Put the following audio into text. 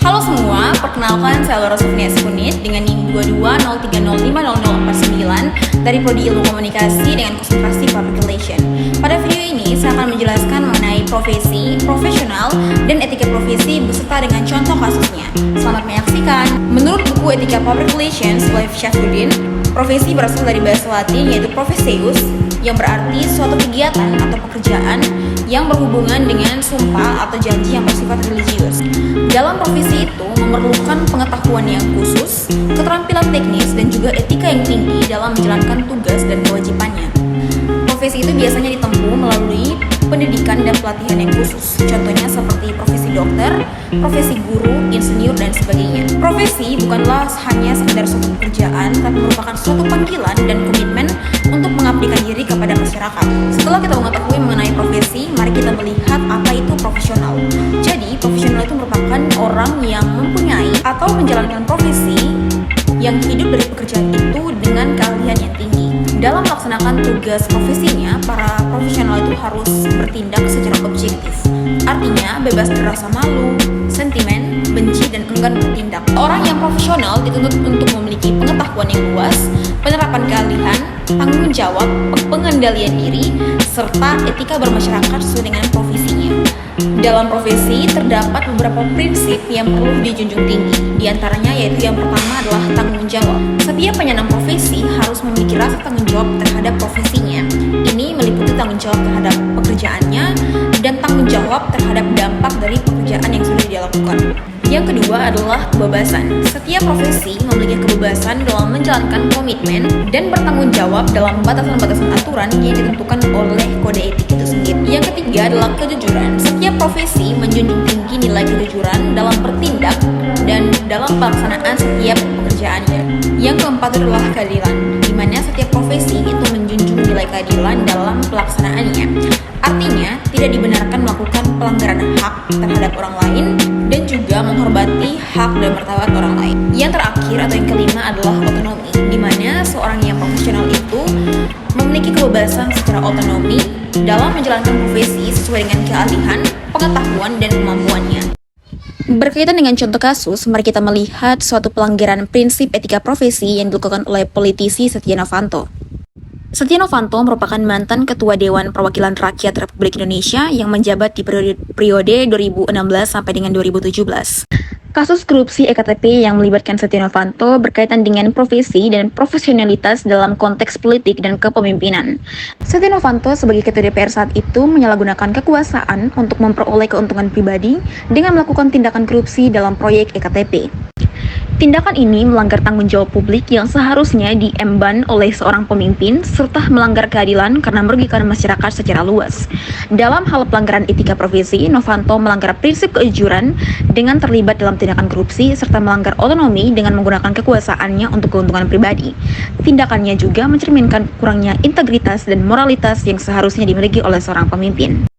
Halo semua, perkenalkan saya Laura Sofnia Sekunit dengan NIM 2203050049 dari Prodi Ilmu Komunikasi dengan konsentrasi Public Relation. Pada video ini saya akan menjelaskan mengenai profesi, profesional, dan etika profesi beserta dengan contoh kasusnya. Selamat menyaksikan. Menurut buku Etika Public Relations oleh Syafruddin, profesi berasal dari bahasa Latin yaitu professeus, yang berarti suatu kegiatan atau pekerjaan yang berhubungan dengan sumpah atau janji yang bersifat religius. Dalam profesi itu memerlukan pengetahuan yang khusus, keterampilan teknis, dan juga etika yang tinggi dalam menjalankan tugas dan kewajibannya. Profesi itu biasanya ditempuh melalui pendidikan dan pelatihan yang khusus, contohnya seperti profesi dokter, profesi guru, insinyur, dan sebagainya. Profesi bukanlah hanya sekedar suatu pekerjaan, tapi merupakan suatu panggilan dan komitmen untuk mengabdikan diri kepada masyarakat. Setelah kita mengetahui mengenai profesi, mari kita melihat apa itu profesional. Jadi, profesional itu merupakan orang yang mempunyai atau menjalankan profesi yang hidup dari pekerjaan itu dengan keahlian yang tinggi. Dalam melaksanakan tugas profesinya, para profesional itu harus bertindak secara objektif. Artinya, bebas dari rasa malu, sentimen, benci, dan enggan bertindak. Orang yang profesional dituntut untuk memiliki pengetahuan yang luas, penerapan keahlian, tanggung jawab, pengendalian diri, serta etika bermasyarakat sesuai dengan profesinya. Dalam profesi terdapat beberapa prinsip yang perlu dijunjung tinggi. Di antaranya yaitu yang pertama adalah tanggung jawab. Setiap penyandang profesi harus memiliki rasa tanggung jawab terhadap profesinya. Ini meliputi tanggung jawab terhadap pekerjaannya dan tanggung jawab terhadap dampak dari pekerjaan yang sudah dia lakukan. Yang kedua adalah kebebasan. Setiap profesi memiliki kebebasan dalam menjalankan komitmen dan bertanggung jawab dalam batasan-batasan aturan yang ditentukan oleh kode etik itu sendiri. Yang ketiga adalah kejujuran. Setiap profesi menjunjung tinggi nilai kejujuran dalam bertindak dan dalam pelaksanaan setiap pekerjaannya. Yang keempat adalah keadilan, di mana setiap profesi itu menjunjung nilai keadilan dalam pelaksanaannya. Artinya, tidak dibenarkan melakukan pelanggaran hak terhadap orang lain dan juga menghormati hak dan martabat orang lain. Yang terakhir atau yang kelima adalah otonomi, di mana seorang yang profesional itu memiliki kebebasan secara otonomi dalam menjalankan profesi sesuai dengan keahlian, pengetahuan, dan kemampuannya. Berkaitan dengan contoh kasus, mari kita melihat suatu pelanggaran prinsip etika profesi yang dilakukan oleh politisi Setia Novanto. Setia Novanto merupakan mantan Ketua Dewan Perwakilan Rakyat Republik Indonesia yang menjabat di periode 2016 sampai dengan 2017. Kasus korupsi EKTP yang melibatkan Setia Novanto berkaitan dengan profesi dan profesionalitas dalam konteks politik dan kepemimpinan. Setia Novanto sebagai Ketua DPR saat itu menyalahgunakan kekuasaan untuk memperoleh keuntungan pribadi dengan melakukan tindakan korupsi dalam proyek EKTP. Tindakan ini melanggar tanggung jawab publik yang seharusnya diemban oleh seorang pemimpin serta melanggar keadilan karena merugikan masyarakat secara luas. Dalam hal pelanggaran etika profesi, Novanto melanggar prinsip kejujuran dengan terlibat dalam tindakan korupsi serta melanggar otonomi dengan menggunakan kekuasaannya untuk keuntungan pribadi. Tindakannya juga mencerminkan kurangnya integritas dan moralitas yang seharusnya dimiliki oleh seorang pemimpin.